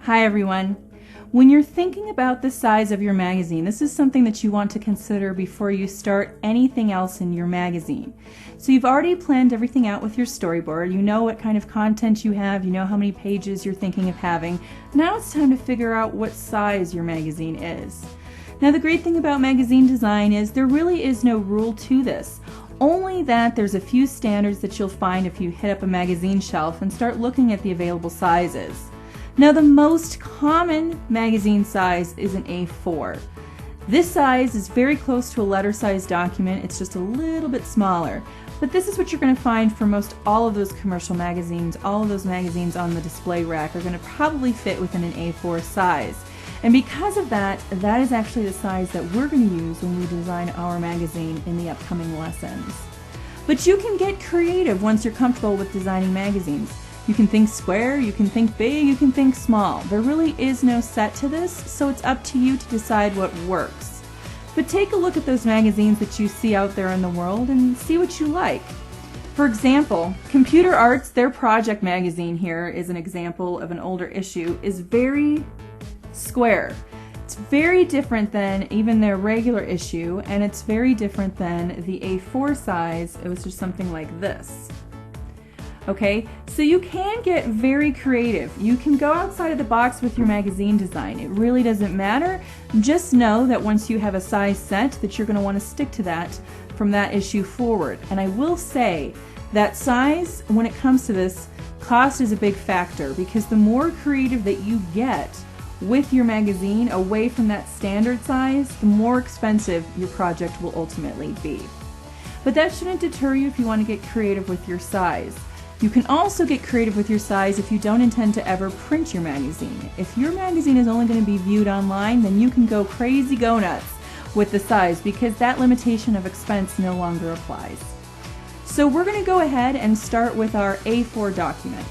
Hi everyone. When you're thinking about the size of your magazine, this is something that you want to consider before you start anything else in your magazine. So you've already planned everything out with your storyboard, you know what kind of content you have, you know how many pages you're thinking of having. Now it's time to figure out what size your magazine is. Now the great thing about magazine design is there really is no rule to this. Only that there's a few standards that you'll find if you hit up a magazine shelf and start looking at the available sizes. Now the most common magazine size is an A4. This size is very close to a letter-sized document, it's just a little bit smaller. But this is what you're going to find for most all of those commercial magazines. All of those magazines on the display rack are going to probably fit within an A4 size. And because of that, that is actually the size that we're going to use when we design our magazine in the upcoming lessons. But you can get creative once you're comfortable with designing magazines. You can think square, you can think big, you can think small. There really is no set to this, so it's up to you to decide what works. But take a look at those magazines that you see out there in the world and see what you like. For example, Computer Arts, their project magazine here is an example of an older issue, is very square. It's very different than even their regular issue, and it's very different than the A4 size. It was just something like this. Okay, so you can get very creative. You can go outside of the box with your magazine design. It really doesn't matter. Just know that once you have a size set that you're going to want to stick to that from that issue forward. And I will say that size, when it comes to this, cost is a big factor, because the more creative that you get with your magazine away from that standard size, the more expensive your project will ultimately be. But that shouldn't deter you if you want to get creative with your size. You can also get creative with your size if you don't intend to ever print your magazine. If your magazine is only going to be viewed online, then you can go crazy go nuts with the size, because that limitation of expense no longer applies. So we're going to go ahead and start with our A4 document.